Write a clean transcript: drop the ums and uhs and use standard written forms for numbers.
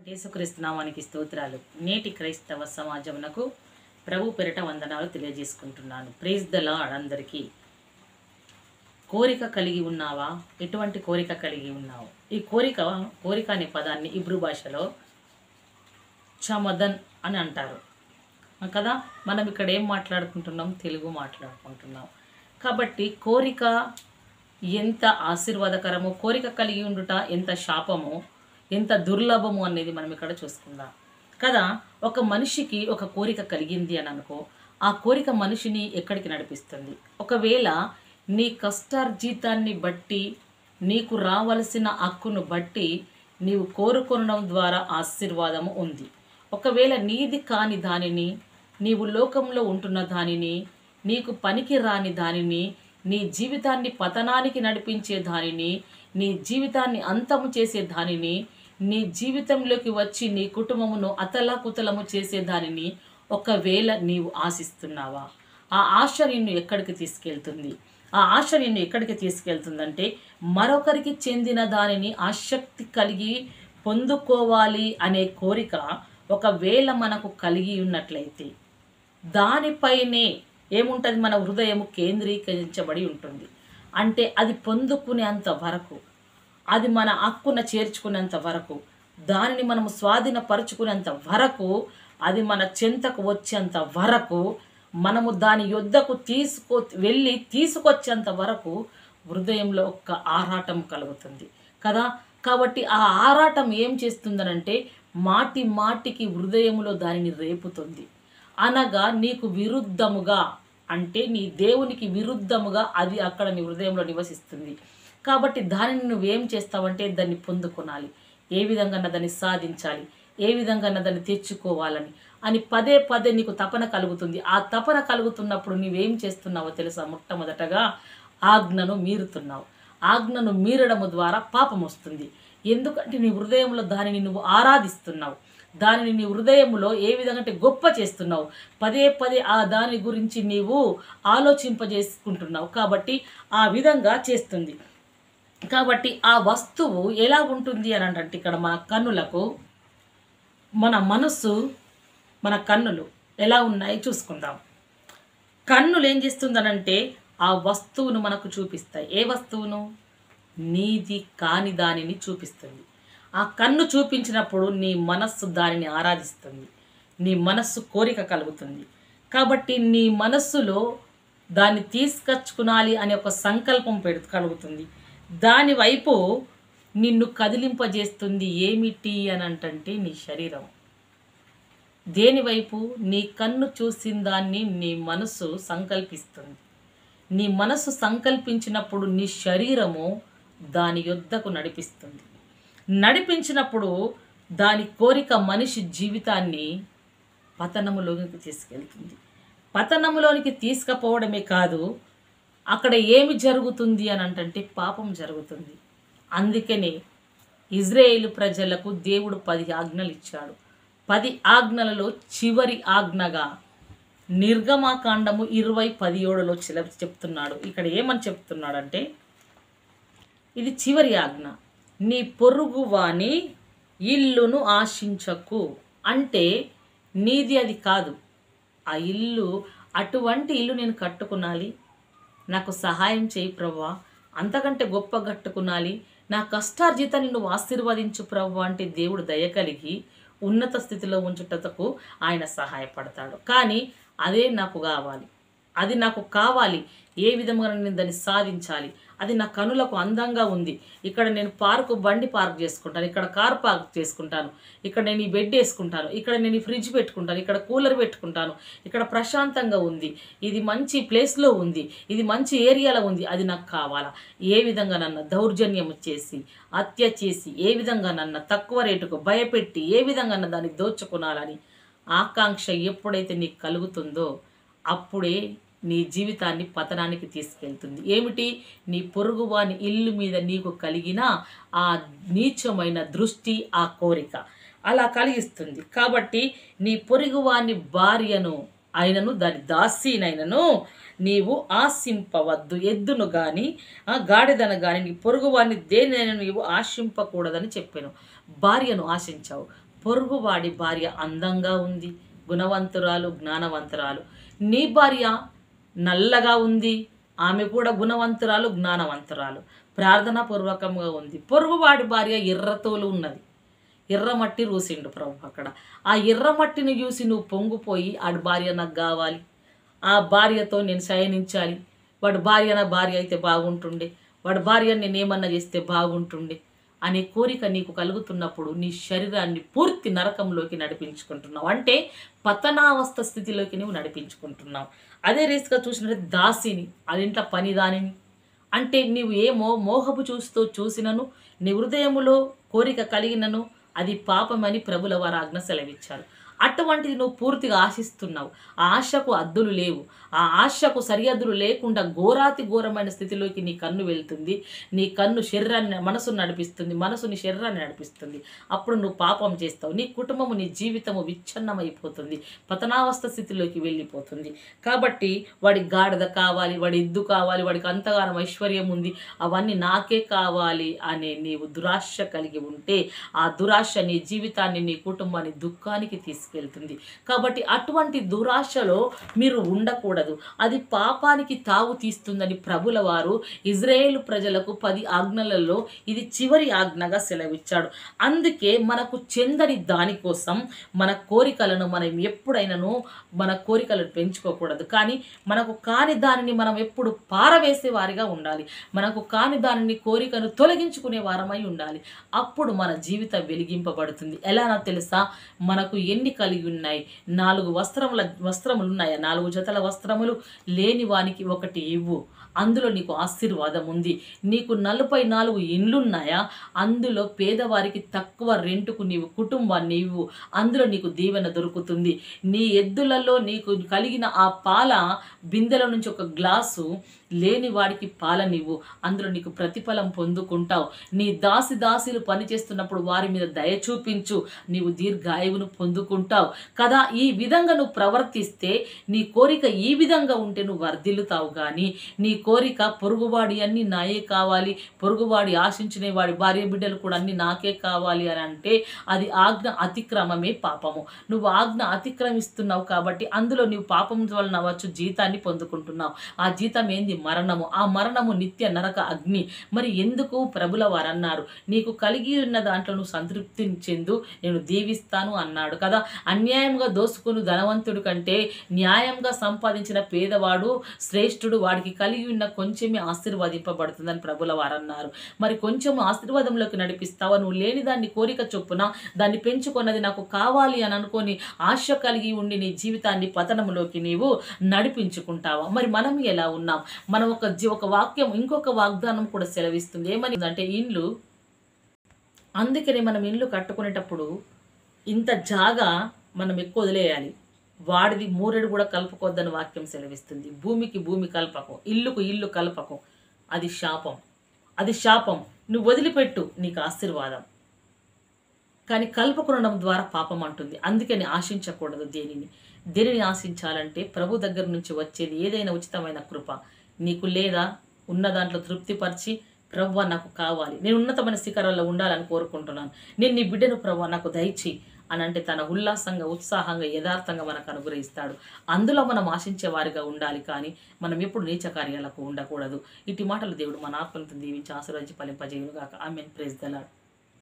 యేసుక్రీస్తు నామానికి స్తోత్రాలు. నేటి క్రైస్తవ సమాజమునకు ప్రభు పేరిట వందనాలు తెలియజేసుకుంటున్నాను. Praise the Lord. అందరికీ కోరిక కలిగి ఉన్నావా? ఎటువంటి కోరిక కలిగి ఉన్నావు? ఈ కోరిక అనే పదాన్ని ఇబ్రూ భాషలో చమదన్ అని అంటారు కదా. మనం ఇక్కడ ఏం మాట్లాడుకుంటున్నాం? తెలుగు మాట్లాడుకుంటున్నాం. కాబట్టి కోరిక ఎంత ఆశీర్వాదకరమో, కోరిక కలిగి ఉండుట ఎంత శాపమో, ఎంత దుర్లభము అనేది మనం ఇక్కడ చూసుకుందాం కదా. ఒక మనిషికి ఒక కోరిక కలిగింది అని అనుకో, ఆ కోరిక మనిషిని ఎక్కడికి నడిపిస్తుంది? ఒకవేళ నీ కష్టార్జితాన్ని బట్టి, నీకు రావలసిన హక్కును బట్టి నీవు కోరుకొనడం ద్వారా ఆశీర్వాదము ఉంది. ఒకవేళ నీది కాని దానిని, నీవు లోకంలో ఉంటున్న దానిని, నీకు పనికి రాని దానిని, నీ జీవితాన్ని పతనానికి నడిపించే దానిని, నీ జీవితాన్ని అంతము చేసే దానిని, నీ జీవితంలోకి వచ్చి నీ కుటుంబమును అతలాకుతలము చేసే దానిని ఒకవేళ నీవు ఆశిస్తున్నావా? ఆ ఆశ నిన్ను ఎక్కడికి తీసుకెళ్తుంది? ఆ ఆశ నిన్ను ఎక్కడికి తీసుకెళ్తుందంటే, మరొకరికి చెందిన దానిని ఆసక్తి కలిగి పొందుకోవాలి అనే కోరిక ఒకవేళ మనకు కలిగి ఉన్నట్లయితే, దానిపైనే ఏముంటుంది? మన హృదయము కేంద్రీకరించబడి ఉంటుంది. అంటే అది పొందుకునేంత వరకు, అది మన హక్కున చేర్చుకునేంత వరకు, దానిని మనము స్వాధీనపరుచుకునేంత వరకు, అది మన చెంతకు వచ్చేంత వరకు, మనము దాని యొద్దకు తీసుకొచ్చేంత వరకు హృదయంలో ఒక ఆరాటం కలుగుతుంది కదా. కాబట్టి ఆ ఆరాటం ఏం చేస్తుందనంటే, మాటి మాటికి హృదయములో దానిని రేపుతుంది. అనగా నీకు విరుద్ధముగా, అంటే నీ దేవునికి విరుద్ధముగా అది అక్కడ నీ హృదయంలో నివసిస్తుంది. కాబట్టి దానిని నువ్వేం చేస్తావంటే, దాన్ని పొందుకోనాలి, ఏ విధంగా దాన్ని సాధించాలి, ఏ విధంగా దాన్ని తెచ్చుకోవాలని అని పదే పదే నీకు తపన కలుగుతుంది. ఆ తపన కలుగుతున్నప్పుడు నువ్వేం చేస్తున్నావో తెలుసా? మొట్టమొదటగా ఆజ్ఞను మీరుతున్నావు. ఆజ్ఞను మీరడము ద్వారా పాపం వస్తుంది. ఎందుకంటే నీ హృదయంలో దానిని నువ్వు ఆరాధిస్తున్నావు, దానిని నీ హృదయంలో ఏ విధంగా అంటే గొప్ప చేస్తున్నావు, పదే పదే ఆ దాని గురించి నీవు ఆలోచింపజేసుకుంటున్నావు. కాబట్టి ఆ విధంగా చేస్తుంది. కాబట్టి ఆ వస్తువు ఎలా ఉంటుంది అని అంటే, ఇక్కడ మన కన్నులకు, మన మనస్సు, మన కన్నులు ఎలా ఉన్నాయి చూసుకుందాం. కన్నులు ఏం చేస్తుందనంటే, ఆ వస్తువును మనకు చూపిస్తాయి. ఏ వస్తువును? నీది కాని దానిని చూపిస్తుంది. ఆ కన్ను చూపించినప్పుడు నీ మనస్సు దానిని ఆరాధిస్తుంది, నీ మనస్సు కోరిక కలుగుతుంది. కాబట్టి నీ మనస్సులో దాన్ని తీసుకొచ్చుకునాలి అనే ఒక సంకల్పం కలుగుతుంది. దాని వైపు నిన్ను కదిలింపజేస్తుంది. ఏమిటి అని అంటే, నీ శరీరం. దేని వైపు? నీ కన్ను చూసిన దాన్ని నీ మనసు సంకల్పిస్తుంది. నీ మనసు సంకల్పించినప్పుడు నీ శరీరము దాని యొద్దకు నడిపిస్తుంది. నడిపించినప్పుడు దాని కోరిక మనిషి జీవితాన్ని పతనములోనికి తీసుకెళ్తుంది. పతనములోనికి తీసుకుపోవడమే కాదు, అక్కడ ఏమి జరుగుతుంది అని అంటే పాపం జరుగుతుంది. అందుకనే ఇజ్రాయేలు ప్రజలకు దేవుడు 10 ఆజ్ఞలు ఇచ్చాడు. 10 ఆజ్ఞలలో చివరి ఆజ్ఞగా నిర్గమాకాండము 20:17లో చెప్తున్నాడు. ఇక్కడ ఏమని చెప్తున్నాడంటే, ఇది చివరి ఆజ్ఞ. నీ పొరుగు వాని ఇల్లును ఆశించకు. అంటే నీది అది కాదు ఆ ఇల్లు. అటువంటి ఇల్లు నేను కట్టుకునాలి, నాకు సహాయం చేయి ప్రభువా, అంతకంటే గొప్ప కట్టుకునాలి, నా కష్టార్జితాన్ని నువ్వు ఆశీర్వదించు ప్రభువా అంటే దేవుడు దయ కలిగి ఉన్నత స్థితిలో ఉంచుటకు ఆయన సహాయపడతాడు. కానీ అదే నాకు కావాలి, అది నాకు కావాలి, ఏ విధంగా నేను దాన్ని సాధించాలి, అది నా కనులకు అందంగా ఉంది, ఇక్కడ నేను బండి పార్క్ చేసుకుంటాను, ఇక్కడ కార్ పార్క్ చేసుకుంటాను, ఇక్కడ నేను ఈ బెడ్ వేసుకుంటాను, ఇక్కడ నేను ఈ ఫ్రిడ్జ్ పెట్టుకుంటాను, ఇక్కడ కూలర్ పెట్టుకుంటాను, ఇక్కడ ప్రశాంతంగా ఉంది, ఇది మంచి ప్లేస్లో ఉంది, ఇది మంచి ఏరియాలో ఉంది, అది నాకు కావాలా? ఏ విధంగా నన్ను దౌర్జన్యం చేసి, హత్య చేసి, ఏ విధంగా నన్ను తక్కువ రేటుకు భయపెట్టి, ఏ విధంగా దాన్ని దోచుకునాలని ఆకాంక్ష ఎప్పుడైతే నీకు కలుగుతుందో, అప్పుడే నీ జీవితాన్ని పతనానికి తీసుకెళ్తుంది. ఏమిటి? నీ పొరుగువాని ఇల్లు మీద నీకు కలిగిన ఆ నీచమైన దృష్టి, ఆ కోరిక అలా కలిగిస్తుంది. కాబట్టి నీ పొరుగువాని భార్యను అయినను, దాని దాసీనైనను నీవు ఆశింపవద్దు. ఎద్దును గాని గాడిదను గాని నీ పొరుగువాని దేనినైనా నీవు ఆశింపకూడదని చెప్పాను. భార్యను ఆశించావు, పొరుగువాడి భార్య అందంగా ఉంది, గుణవంతురాలు, జ్ఞానవంతురాలు. నీ భార్య నల్లగా ఉంది, ఆమె కూడా గుణవంతురాలు, జ్ఞానవంతురాలు, ప్రార్థనాపూర్వకంగా ఉంది. పొరుగువాడి భార్య ఎర్రతోలు ఉన్నది, ఎర్రమట్టి రూసిండు ప్రభు అక్కడ. ఆ ఎర్రమట్టిని చూసి నువ్వు పొంగిపోయి ఆడి భార్య నాకు కావాలి, ఆ భార్యతో నేను శయనించాలి, వాడి భార్య నా భార్య అయితే బాగుంటుండే, వాడి భార్య నేనేమన్నా చేస్తే బాగుంటుండే అనే కోరిక నీకు కలుగుతున్నప్పుడు నీ శరీరాన్ని పూర్తి నరకంలోకి నడిపించుకుంటున్నావు. అంటే పతనావస్థ స్థితిలోకి నువ్వు నడిపించుకుంటున్నావు. అదే రీతిగా చూసినట్టు దాసిని, అదింట్లో పనిదానిని, అంటే నీవు ఏమో మోహపు చూసినను నీ హృదయములో కోరిక కలిగినను అది పాపమని ప్రభుల వారు ఆజ్ఞ సెలవిచ్చారు. అటువంటిది నువ్వు పూర్తిగా ఆశిస్తున్నావు. ఆ ఆశకు అద్దులు లేవు, ఆ ఆశకు సరిహద్దులు లేకుండా ఘోరాతి ఘోరమైన స్థితిలోకి నీ కన్ను వెళ్తుంది. నీ కన్ను శరీరాన్ని, మనసును నడిపిస్తుంది, మనసు నీ శరీరాన్ని నడిపిస్తుంది. అప్పుడు నువ్వు పాపం చేస్తావు, నీ కుటుంబము, నీ జీవితము విచ్ఛిన్నమైపోతుంది, పతనావస్థ స్థితిలోకి వెళ్ళిపోతుంది. కాబట్టి వాడికి గాడిద కావాలి, వాడి ఎద్దు కావాలి, వాడికి అంతగానం ఐశ్వర్యం ఉంది, అవన్నీ నాకే కావాలి అనే నీవు దురాశ కలిగి ఉంటే ఆ దురాశ నీ జీవితాన్ని, నీ కుటుంబాన్ని దుఃఖానికి తీసుకెళ్తుంది. కాబట్టి అటువంటి దురాశలో మీరు ఉండకూడదు. అది పాపానికి తావు తీస్తుందని ప్రభుల వారు ఇజ్రాయేలు ప్రజలకు 10 ఆజ్ఞలలో ఇది చివరి ఆజ్ఞగా సెలవిచ్చాడు. అందుకే మనకు చెందని దానికోసం మన కోరికలను మనం ఎప్పుడైనాను మన కోరికలను పెంచుకోకూడదు. కానీ మనకు కాని దానిని మనం ఎప్పుడు పారవేసే వారిగా ఉండాలి. మనకు కాని దానిని, కోరికను తొలగించుకునే వారమై ఉండాలి. అప్పుడు మన జీవితం వెలిగింపబడుతుంది. ఎలానో తెలుసా? మనకు ఎన్ని కలిగి ఉన్నాయి? 4 వస్త్రములు ఉన్నాయా? 4 జతల వస్త్రములు లేని వానికి ఒకటి ఇవ్వు, అందులో నీకు ఆశీర్వాదం ఉంది. నీకు 44 ఇండ్లున్నాయా? అందులో పేదవారికి తక్కువ రెంటుకు నీవు కుటుంబాన్ని ఇవ్వు, అందులో నీకు దీవెన దొరుకుతుంది. నీ ఎద్దులలో నీకు కలిగిన ఆ పాల బిందెల నుంచి ఒక గ్లాసు లేని వాడికి పాలనివ్వు, అందులో నీకు ప్రతిఫలం పొందుకుంటావు. నీ దాసులు పనిచేస్తున్నప్పుడు వారి మీద దయ చూపించు, నీవు దీర్ఘాయువును పొందుకుంటావు కదా. ఈ విధంగా నువ్వు ప్రవర్తిస్తే, నీ కోరిక ఈ విధంగా ఉంటే నువ్వు వర్ధిల్లుతావు. కానీ నీ కోరిక పొరుగువాడి అన్ని నాయే కావాలి, పొరుగువాడి ఆశించిన వాడి భార్య బిడ్డలు కూడా అన్ని నాకే కావాలి అని అంటే అది ఆజ్ఞ అతిక్రమమే పాపము. నువ్వు ఆజ్ఞ అతిక్రమిస్తున్నావు కాబట్టి అందులో నీవు పాపం వలన అవ్వచ్చు జీతాన్ని పొందుకుంటున్నావు. ఆ జీతం ఏంది? మరణము. ఆ మరణము నిత్య నరక అగ్ని. మరి ఎందుకు? ప్రభుల వారు అన్నారు, నీకు కలిగి ఉన్న దాంట్లో నువ్వు సంతృప్తి చెందు, నేను దీవిస్తాను అన్నాడు కదా. అన్యాయంగా దోసుకుని ధనవంతుడి కంటే న్యాయంగా సంపాదించిన పేదవాడు శ్రేష్ఠుడు, వాడికి కలిగి ఉన్న కొంచెమే ఆశీర్వదింపబడుతుందని ప్రభుల వారు అన్నారు. మరి కొంచెం ఆశీర్వాదంలోకి నడిపిస్తావా? నువ్వు లేని దాన్ని కోరిక చొప్పున దాన్ని పెంచుకున్నది నాకు కావాలి అని అనుకొని ఆశ కలిగి ఉండి నీ జీవితాన్ని పతనంలోకి నీవు నడిపించుకుంటావా? మరి మనం ఎలా ఉన్నాం? మనం ఒక వాక్యం, ఇంకొక వాగ్దానం కూడా సెలవిస్తుంది. ఏమని అంటే ఇండ్లు. అందుకని మనం ఇండ్లు కట్టుకునేటప్పుడు ఇంత జాగా మనం ఎక్కువ వదిలేయాలి. వాడిది మూరెడు కూడా కలుపుకోవద్దని వాక్యం సెలవిస్తుంది. భూమికి భూమి కలపకం, ఇల్లుకు ఇల్లు కలపకం. అది శాపం, అది శాపం. నువ్వు వదిలిపెట్టు, నీకు ఆశీర్వాదం. కానీ కలుపుకొనడం ద్వారా పాపం అంటుంది. అందుకని ఆశించకూడదు దేనిని ఆశించాలంటే ప్రభు దగ్గర నుంచి వచ్చేది ఏదైనా ఉచితమైన కృప. నీకు లేదా? ఉన్న దాంట్లో తృప్తిపరిచి, ప్రభువా నాకు కావాలి, నేను ఉన్నతమైన శిఖరాల్లో ఉండాలని కోరుకుంటున్నాను, నేను నీ బిడ్డను ప్రభువా నాకు దయచేయి అని అంటే తన ఉల్లాసంగా, ఉత్సాహంగా, యథార్థంగా మనకు అనుగ్రహిస్తాడు. అందులో మనం ఆశించే వారిగా ఉండాలి. కానీ మనం ఎప్పుడు నీచ కార్యాలకు ఉండకూడదు. ఇటు మాటలు దేవుడు మన ఆత్మలను దీవించి ఆశీర్వదించి ఫలింపజేయును గాక. ఆమేన్. Praise the lord.